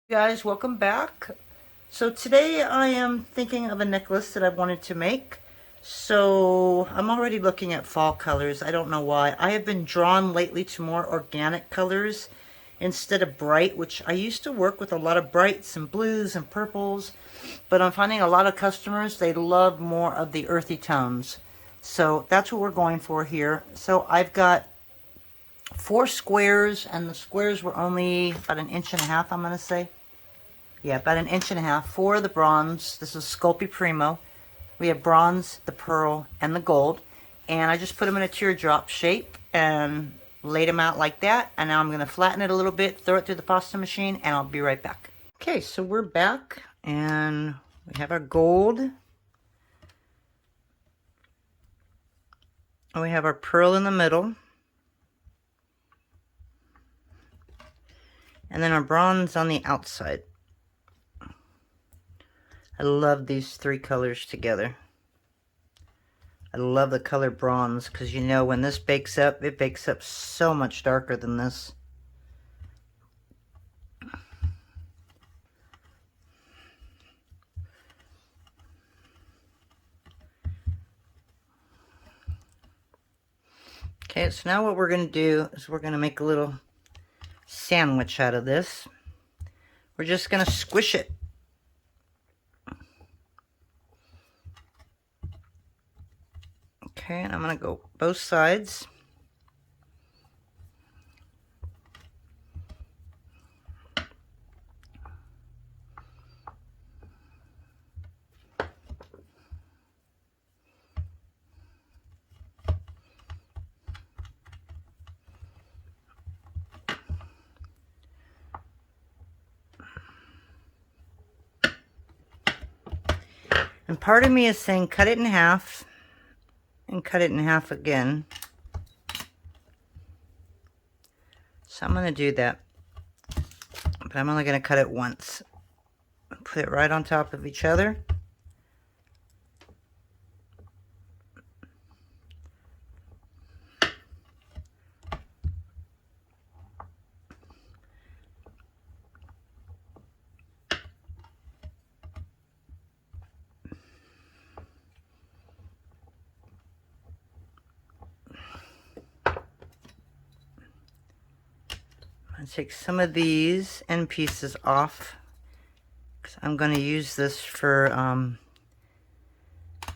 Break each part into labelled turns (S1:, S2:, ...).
S1: Guys, welcome back. So today I am thinking of a necklace that I wanted to make. So I'm already looking at fall colors. I don't know why. I have been drawn lately to more organic colors instead of bright, which I used to work with a lot of brights and blues and purples, but I'm finding a lot of customers, they love more of the earthy tones. So that's what we're going for here. So I've got 4 squares, and the squares were only about 1.5 inches, I'm going to say. Yeah, about 1.5 inches. 4 of the bronze. This is Sculpey Premo. We have bronze, the pearl, and the gold. And I just put them in a teardrop shape and laid them out like that. And now I'm going to flatten it a little bit, throw it through the pasta machine, and I'll be right back. Okay, so we're back, and we have our gold. And we have our pearl in the middle. And then our bronze on the outside. I love these 3 colors together. I love the color bronze because you know when this bakes up, it bakes up so much darker than this. Okay, so now what we're going to do is we're going to make a little sandwich out of this. We're just going to squish it. Okay, and I'm going to go both sides. And part of me is saying cut it in half and cut it in half again. So I'm going to do that. But I'm only going to cut it once. Put it right on top of each other. Take some of these end pieces off because I'm going to use this for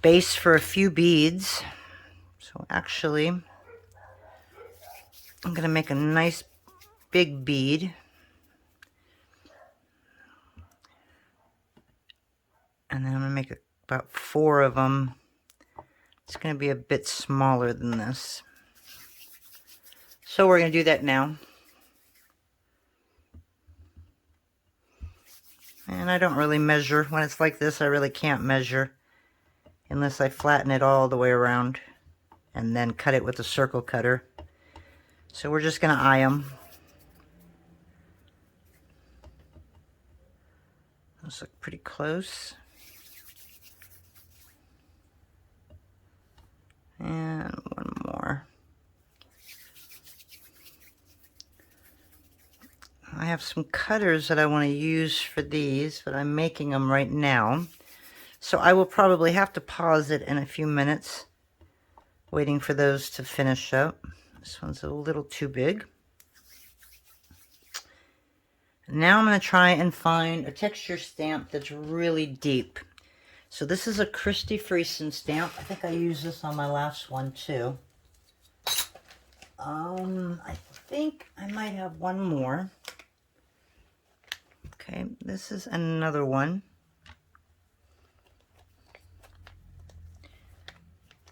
S1: base for a few beads. So actually I'm going to make a nice big bead, and then I'm going to make about 4 of them. It's going to be a bit smaller than this, so we're going to do that now. And I don't really measure. When it's like this, I really can't measure unless I flatten it all the way around and then cut it with a circle cutter. So we're just going to eye them. Those look pretty close. And one more. I have some cutters that I want to use for these, but I'm making them right now. So I will probably have to pause it in a few minutes, waiting for those to finish up. This one's a little too big. Now I'm going to try and find a texture stamp that's really deep. So this is a Christy Friesen stamp. I think I used this on my last one too. I think I might have one more. Okay, this is another one.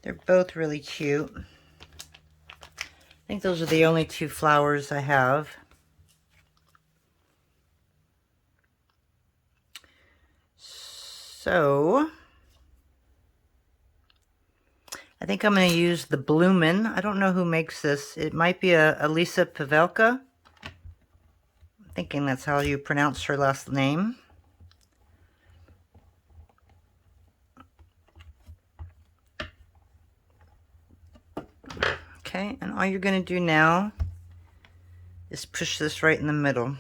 S1: They're both really cute. I think those are the only 2 flowers I have. So I think I'm going to use the Bloomin'. I don't know who makes this. It might be a Lisa Pavelka. I'm thinking that's how you pronounce her last name. Okay, and all you're going to do now is push this right in the middle.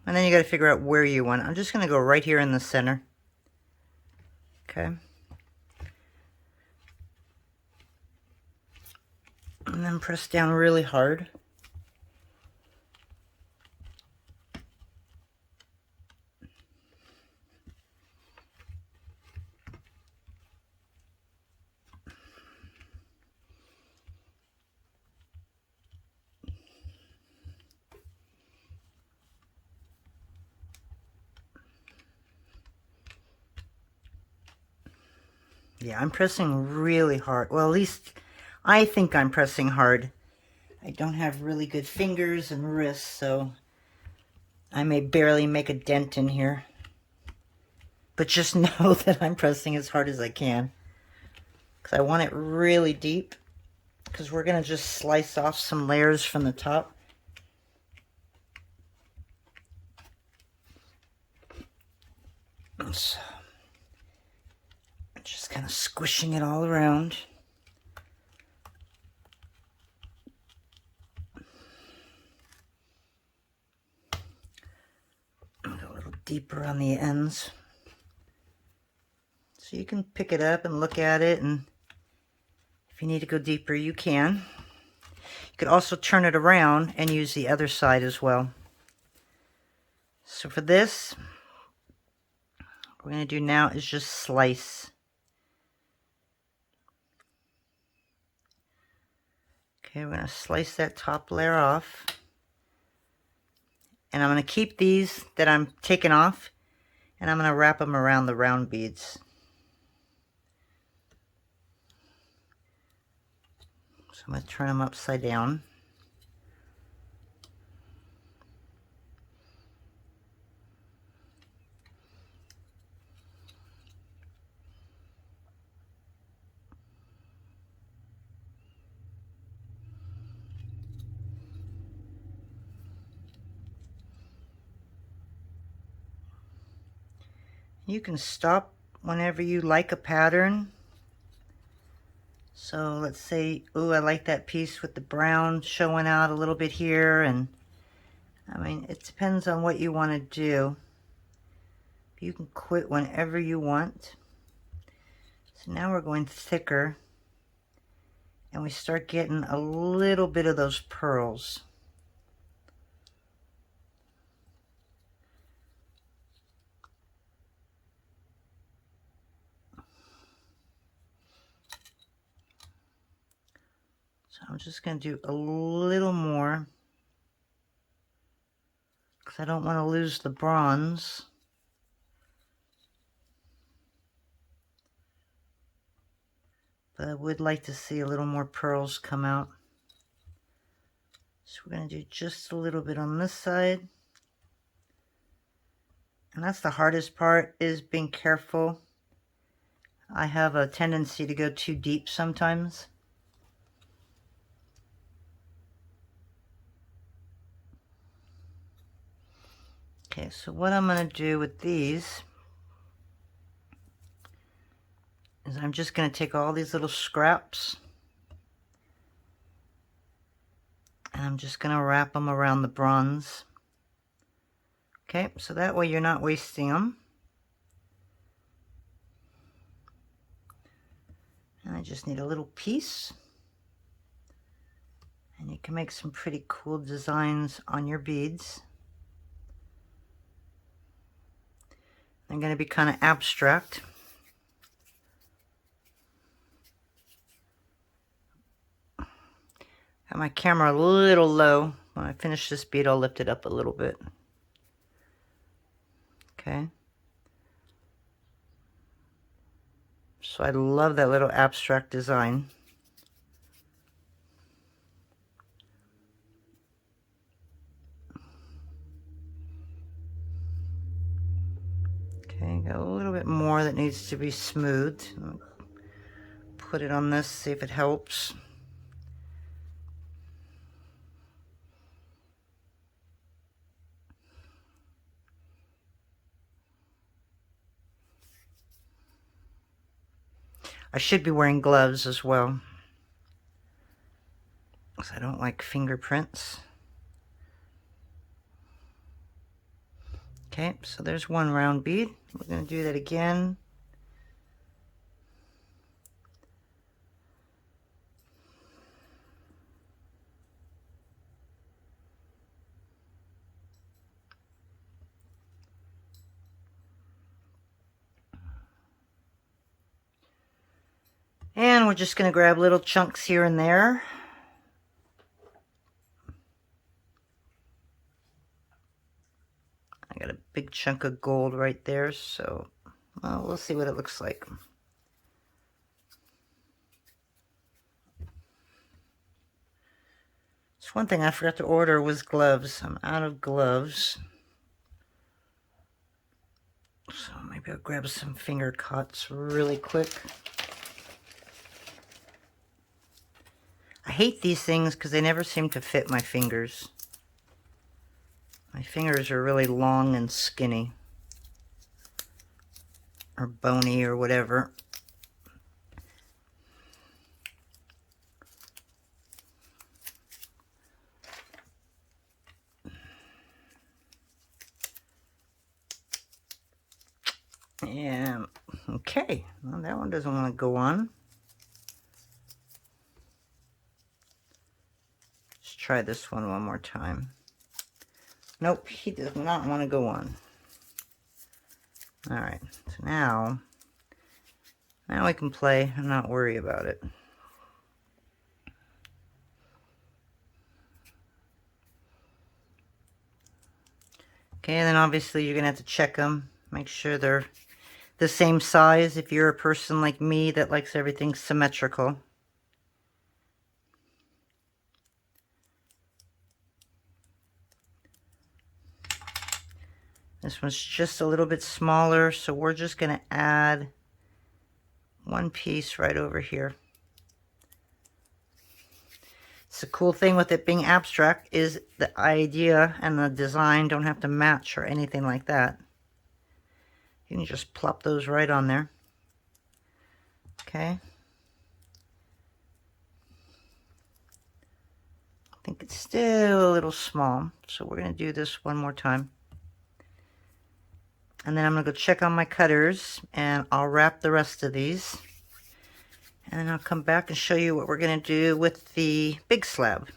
S1: And then you got to figure out where you want. I'm just going to go right here in the center. Okay. And then press down really hard. Yeah, I'm pressing really hard. Well, at least I think I'm pressing hard. I don't have really good fingers and wrists, so I may barely make a dent in here. But just know that I'm pressing as hard as I can, because I want it really deep, because we're going to just slice off some layers from the top. So, just kind of squishing it all around. Go a little deeper on the ends. So you can pick it up and look at it, and if you need to go deeper, you can. You could also turn it around and use the other side as well. So for this, what we're going to do now is just slice. Okay, we're going to slice that top layer off. And I'm going to keep these that I'm taking off, and I'm going to wrap them around the round beads. So I'm going to turn them upside down. You can stop whenever you like a pattern. So let's say, oh, I like that piece with the brown showing out a little bit here, and I mean, it depends on what you want to do. You can quit whenever you want. So now we're going thicker, and we start getting a little bit of those pearls. So I'm just going to do a little more, because I don't want to lose the bronze. But I would like to see a little more pearls come out. So we're going to do just a little bit on this side. And that's the hardest part, is being careful. I have a tendency to go too deep sometimes. Okay, so what I'm going to do with these is I'm just going to take all these little scraps, and I'm just going to wrap them around the bronze. Okay, so that way you're not wasting them. And I just need a little piece. And you can make some pretty cool designs on your beads. They're going to be kind of abstract. Got my camera a little low. When I finish this bead, I'll lift it up a little bit. Okay. So I love that little abstract design. Okay, got a little bit more that needs to be smoothed. Put it on this, see if it helps. I should be wearing gloves as well, because I don't like fingerprints. Okay, so there's one round bead. We're going to do that again. And we're just going to grab little chunks here and there. I got a big chunk of gold right there, so well, we'll see what it looks like. It's one thing I forgot to order was gloves. I'm out of gloves. So maybe I'll grab some finger cuts really quick. I hate these things because they never seem to fit my fingers. My fingers are really long and skinny. Or bony or whatever. Yeah, okay. Well, that one doesn't want to go on. Let's try this one more time. Nope, he does not want to go on. All right, so now we can play and not worry about it. Okay, and then obviously you're gonna have to check them, make sure they're the same size if you're a person like me that likes everything symmetrical. This one's just a little bit smaller, so we're just going to add one piece right over here. It's the cool thing with it being abstract is the idea and the design don't have to match or anything like that. You can just plop those right on there. Okay. I think it's still a little small, so we're going to do this one more time. And then I'm going to go check on my cutters, and I'll wrap the rest of these. And then I'll come back and show you what we're going to do with the big slab.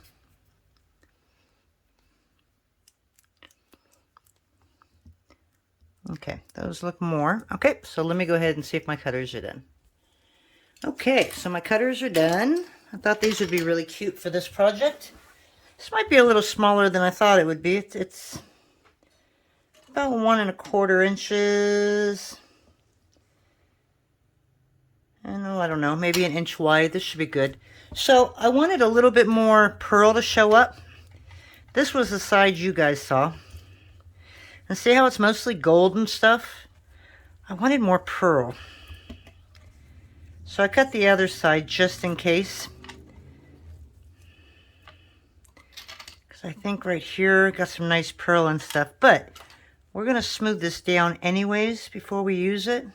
S1: Okay, those look more. Okay, so let me go ahead and see if my cutters are done. Okay, so my cutters are done. I thought these would be really cute for this project. This might be a little smaller than I thought it would be. It's about 1 1/4 inches. And I don't know, maybe 1 inch wide. This should be good. So I wanted a little bit more pearl to show up. This was the side you guys saw. And see how it's mostly gold and stuff? I wanted more pearl. So I cut the other side just in case. Because I think right here got some nice pearl and stuff. But we're going to smooth this down anyways before we use it.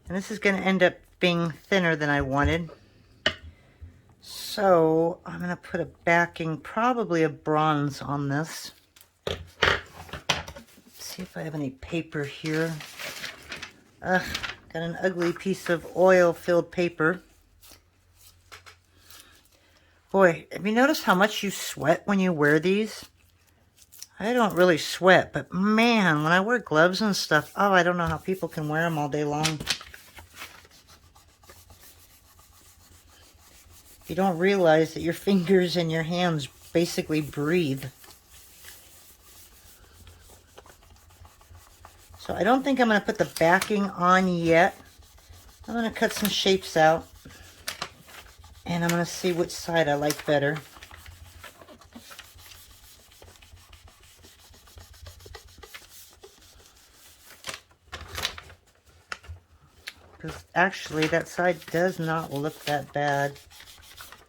S1: And this is going to end up being thinner than I wanted. So I'm going to put a backing, probably a bronze on this. See if I have any paper here. Ugh, got an ugly piece of oil-filled paper. Boy, have you noticed how much you sweat when you wear these? I don't really sweat, but man, when I wear gloves and stuff, oh, I don't know how people can wear them all day long. You don't realize that your fingers and your hands basically breathe. So I don't think I'm going to put the backing on yet. I'm going to cut some shapes out. And I'm going to see which side I like better. Because actually that side does not look that bad,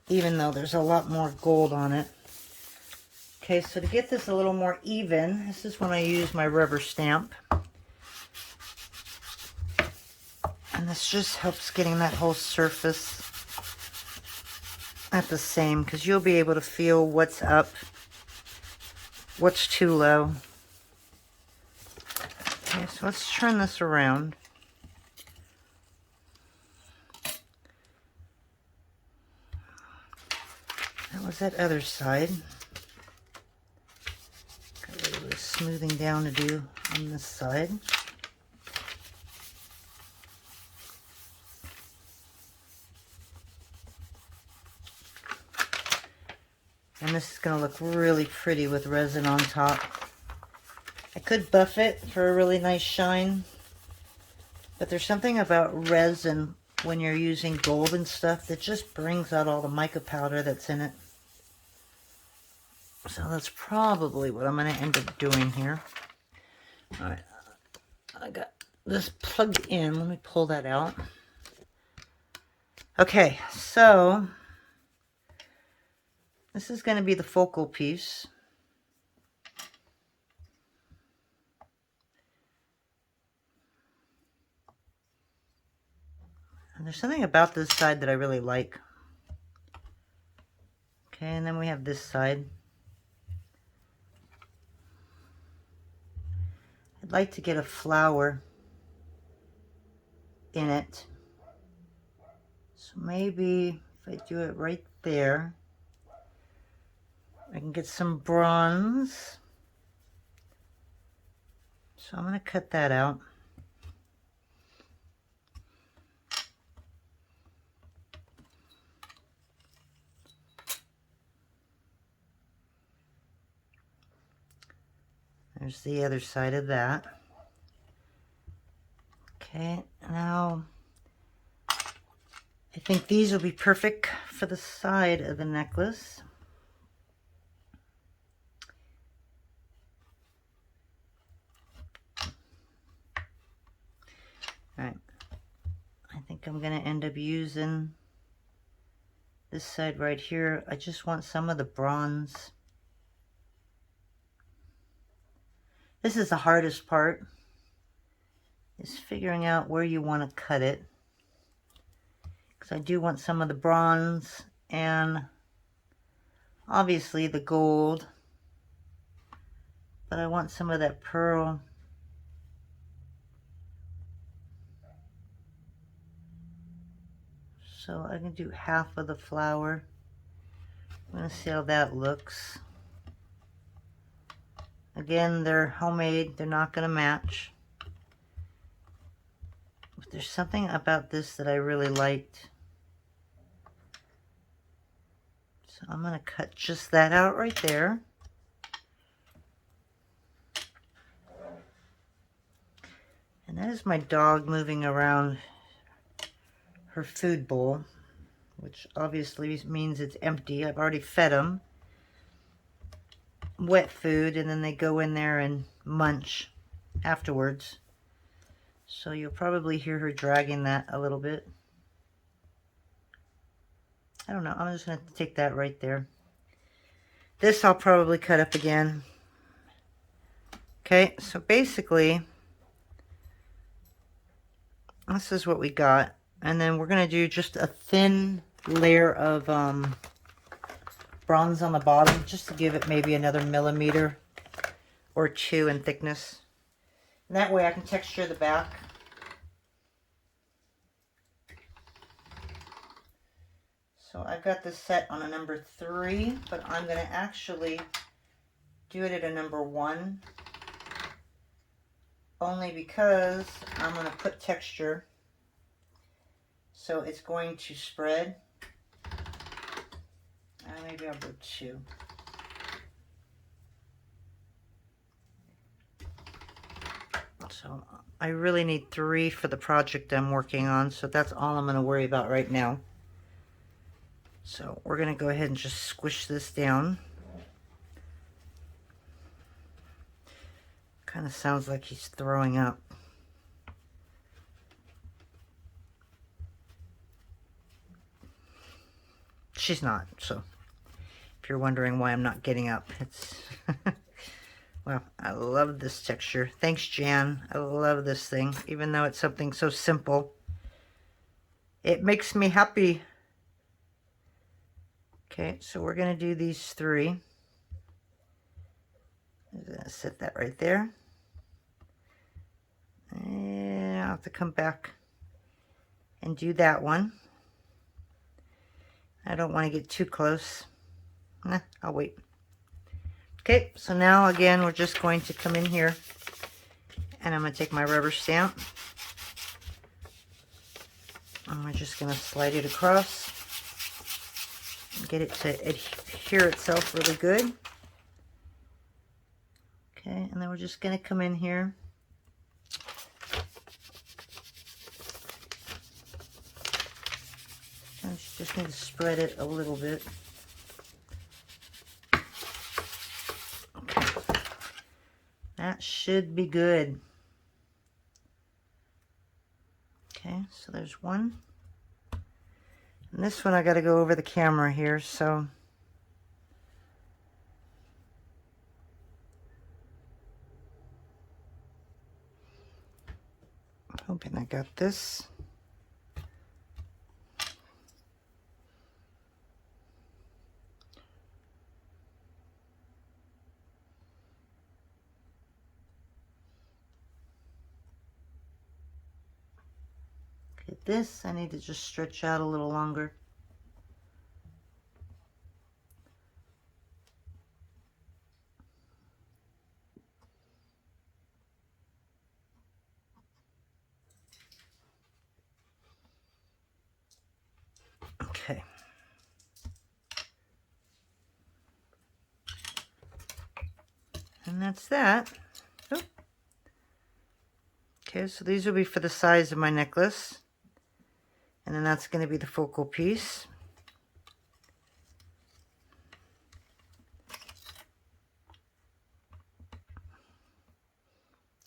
S1: even though there's a lot more gold on it. Okay, so to get this a little more even, this is when I use my rubber stamp. And this just helps getting that whole surface at the same, because you'll be able to feel what's up, what's too low. Okay, so let's turn this around. That was that other side. Got a little bit of smoothing down to do on this side. And this is going to look really pretty with resin on top. I could buff it for a really nice shine, but there's something about resin when you're using gold and stuff that just brings out all the mica powder that's in it. So that's probably what I'm going to end up doing here. All right, I got this plugged in. Let me pull that out. Okay, so this is going to be the focal piece. And there's something about this side that I really like. Okay, and then we have this side. I'd like to get a flower in it. So maybe if I do it right there, I can get some bronze. So I'm going to cut that out. There's the other side of that. Okay, now I think these will be perfect for the side of the necklace. Alright, I think I'm going to end up using this side right here. I just want some of the bronze. This is the hardest part, is figuring out where you want to cut it. Because I do want some of the bronze and obviously the gold. But I want some of that pearl. So I can do half of the flower. I'm going to see how that looks. Again, they're homemade. They're not going to match. But there's something about this that I really liked. So I'm going to cut just that out right there. And that is my dog moving around her food bowl, which obviously means it's empty. I've already fed them wet food, and then they go in there and munch afterwards. So you'll probably hear her dragging that a little bit. I don't know. I'm just going to take that right there. This I'll probably cut up again. Okay, so basically this is what we got. And then we're going to do just a thin layer of bronze on the bottom, just to give it maybe another millimeter or two in thickness. And that way I can texture the back. So I've got this set on a number 3, but I'm going to actually do it at a number 1. Only because I'm going to put texture. So it's going to spread. Maybe I'll go 2. So I really need 3 for the project I'm working on. So that's all I'm going to worry about right now. So we're going to go ahead and just squish this down. Kind of sounds like he's throwing up. She's not, so if you're wondering why I'm not getting up, it's well, I love this texture. Thanks, Jan. I love this thing, even though it's something so simple. It makes me happy. Okay, so we're going to do these 3. I'm going to set that right there. And I'll have to come back and do that one. I don't want to get too close. Nah, I'll wait. Okay, so now again, we're just going to come in here and I'm going to take my rubber stamp. And we're just going to slide it across. Get it to adhere itself really good. Okay, and then we're just going to come in here. I just need to spread it a little bit. Okay, that should be good. Okay, so there's one. And this one I got to go over the camera here, so hoping I got this. Okay, this I need to just stretch out a little longer. Okay. And that's that. Oh. Okay, so these will be for the size of my necklace. And then that's going to be the focal piece.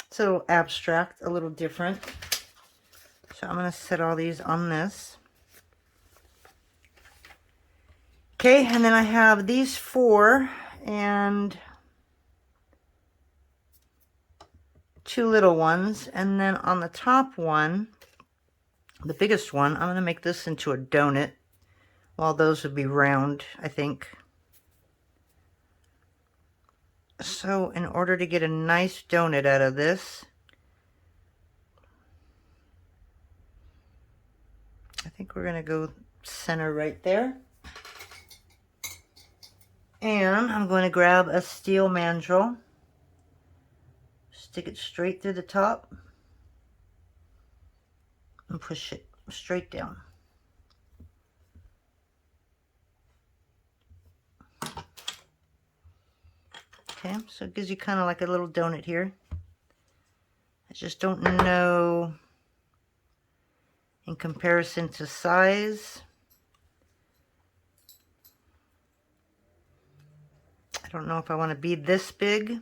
S1: It's a little abstract, a little different. So I'm going to set all these on this. Okay, and then I have these 4 and 2 little ones. And then on the top one, the biggest one, I'm going to make this into a donut. While those would be round, I think. So in order to get a nice donut out of this, I think we're going to go center right there. And I'm going to grab a steel mandrel, stick it straight through the top, and push it straight down. Okay, so it gives you kind of like a little donut here. I just don't know in comparison to size. I don't know if I want to be this big.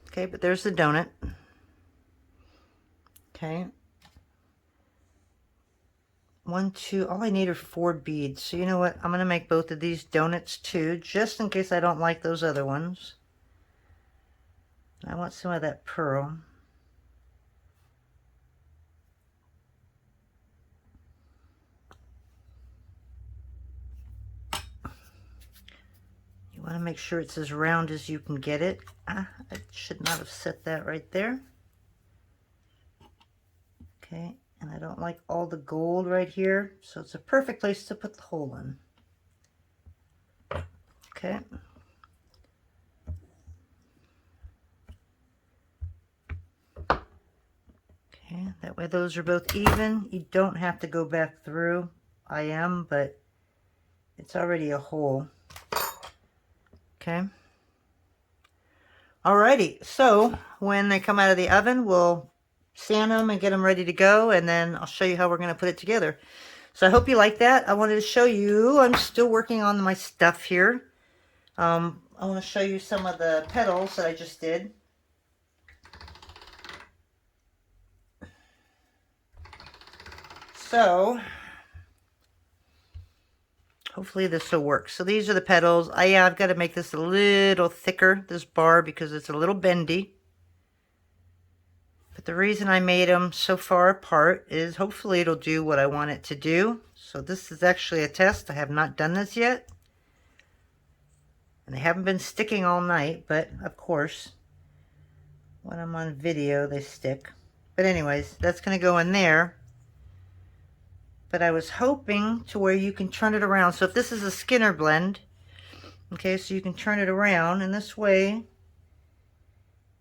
S1: Okay, but there's the donut. Okay. 1, 2, all I need are 4 beads. So you know what? I'm going to make both of these donuts too, just in case I don't like those other ones. I want some of that pearl. You want to make sure it's as round as you can get it. I should not have set that right there. Okay, and I don't like all the gold right here, so it's a perfect place to put the hole in. Okay. Okay, that way those are both even. You don't have to go back through. I am, but it's already a hole. Okay. Alrighty, so when they come out of the oven, we'll sand them and get them ready to go, and then I'll show you how we're going to put it together. So I hope you like that. I wanted to show you, I'm still working on my stuff here. I want to show you some of the petals that I just did. So hopefully this will work. So these are the petals. I've got to make this a little thicker, this bar, because it's a little bendy. But the reason I made them so far apart is hopefully it'll do what I want it to do. So this is actually a test. I have not done this yet. And they haven't been sticking all night, but of course, when I'm on video, they stick. But anyways, that's going to go in there. But I was hoping to where you can turn it around. So if this is a Skinner blend, okay, so you can turn it around, and this way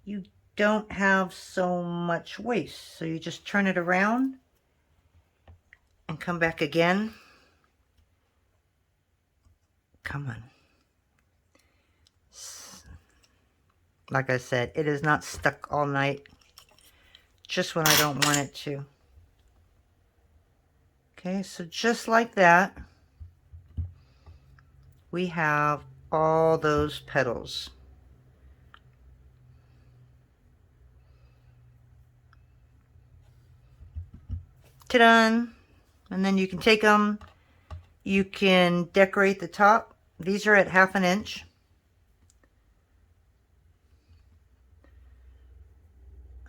S1: you don't have so much waste. So you just turn it around and come back again. Come on. Like I said, it is not stuck all night, just when I don't want it to. Okay, so just like that, we have all those petals. Ta-da! And then you can take them, you can decorate the top. These are at 1/2 inch.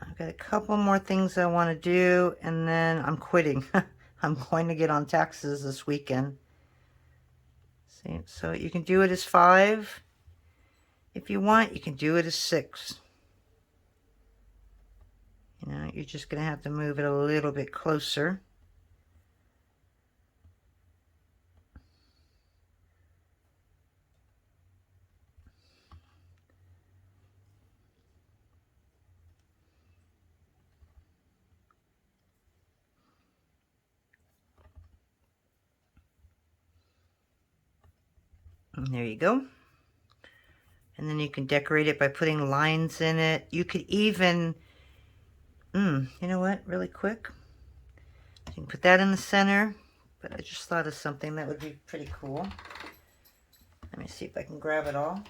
S1: I've got a couple more things I want to do, and then I'm quitting. I'm going to get on taxes this weekend. See, so you can do it as 5. If you want, you can do it as 6. You know, you're just going to have to move it a little bit closer. And there you go. And then you can decorate it by putting lines in it. You could even, you know what, really quick. You can put that in the center, but I just thought of something that would be pretty cool. Let me see if I can grab it all.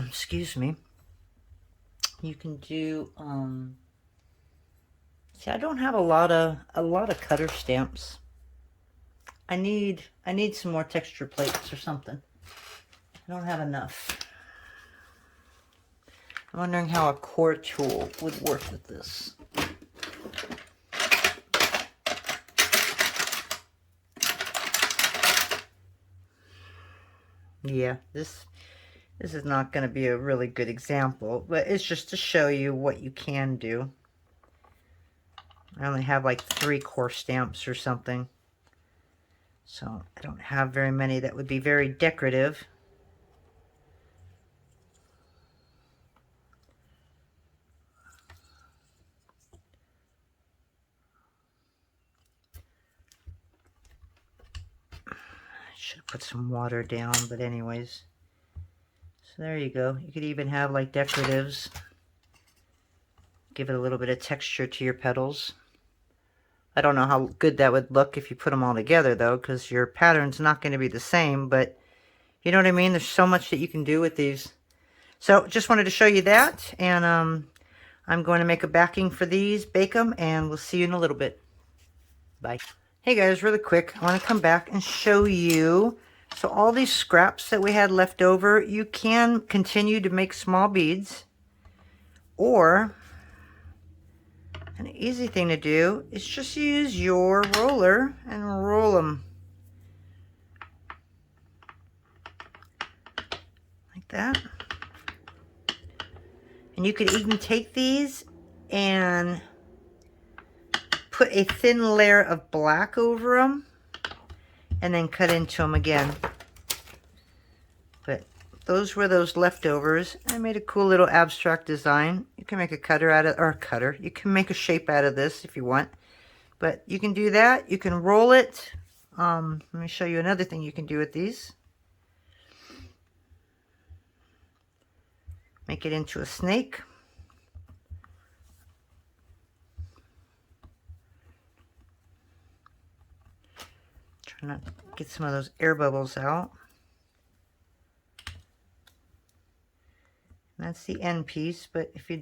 S1: Excuse me. You can do, see, I don't have a lot of cutter stamps. I need some more texture plates or something. I don't have enough. I'm wondering how a core tool would work with this. Yeah, this is not going to be a really good example, but it's just to show you what you can do. I only have like 3 core stamps or something. So I don't have very many that would be very decorative. I should have put some water down, but anyways. So there you go. You could even have like decoratives. Give it a little bit of texture to your petals. I don't know how good that would look if you put them all together though, because your pattern's not going to be the same, but you know what I mean? There's so much that you can do with these. So just wanted to show you that, and I'm going to make a backing for these, bake them, and we'll see you in a little bit. Bye. Hey guys, really quick, I want to come back and show you. So all these scraps that we had left over, you can continue to make small beads, or an easy thing to do is just use your roller and roll them like that. And you could even take these and put a thin layer of black over them and then cut into them again. But those were those leftovers. I made a cool little abstract design. You can make a cutter out of, or a cutter. You can make a shape out of this if you want. But you can do that. You can roll it. Let me show you another thing you can do with these. Make it into a snake. Try not to get some of those air bubbles out. And that's the end piece, but if you're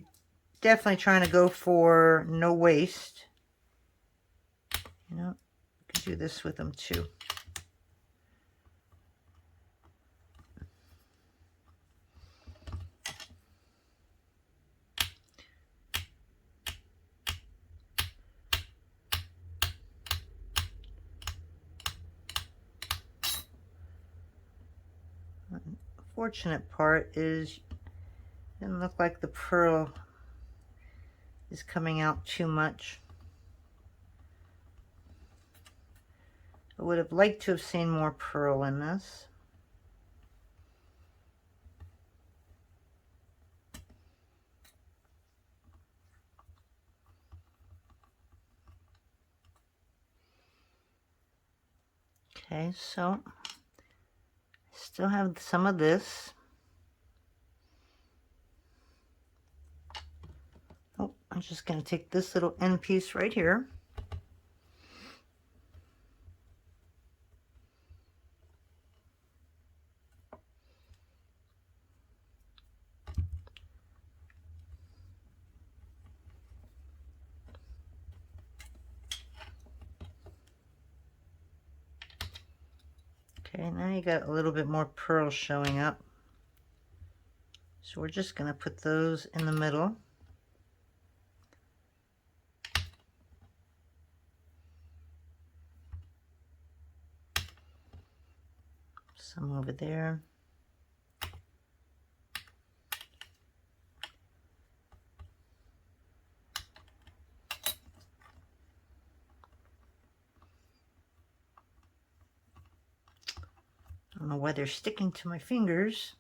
S1: definitely trying to go for no waste, you know, you can do this with them too. unfortunate part is it doesn't look like the pearl is coming out too much. I would have liked to have seen more pearl in this. Okay, so I still have some of this. Oh, I'm just going to take this little end piece right here. Okay, now you got a little bit more pearl showing up. So we're just going to put those in the middle. Some over there. I don't know why they're sticking to my fingers.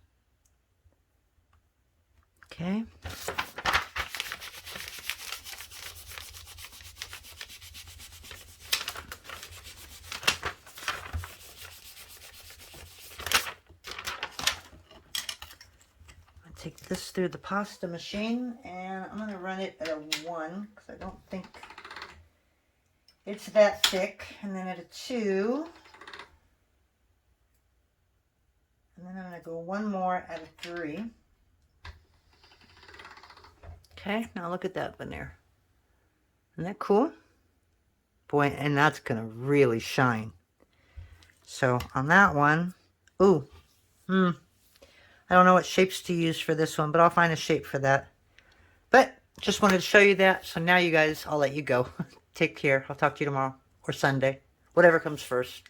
S1: Okay. I'll take this through the pasta machine and I'm going to run it at a 1 because I don't think it's that thick. And then at a 2. And then I'm going to go one more at a 3. Okay, now look at that veneer. Isn't that cool? Boy, and that's going to really shine. So on that one, ooh, I don't know what shapes to use for this one, but I'll find a shape for that. But just wanted to show you that. So now you guys, I'll let you go. Take care. I'll talk to you tomorrow or Sunday, whatever comes first.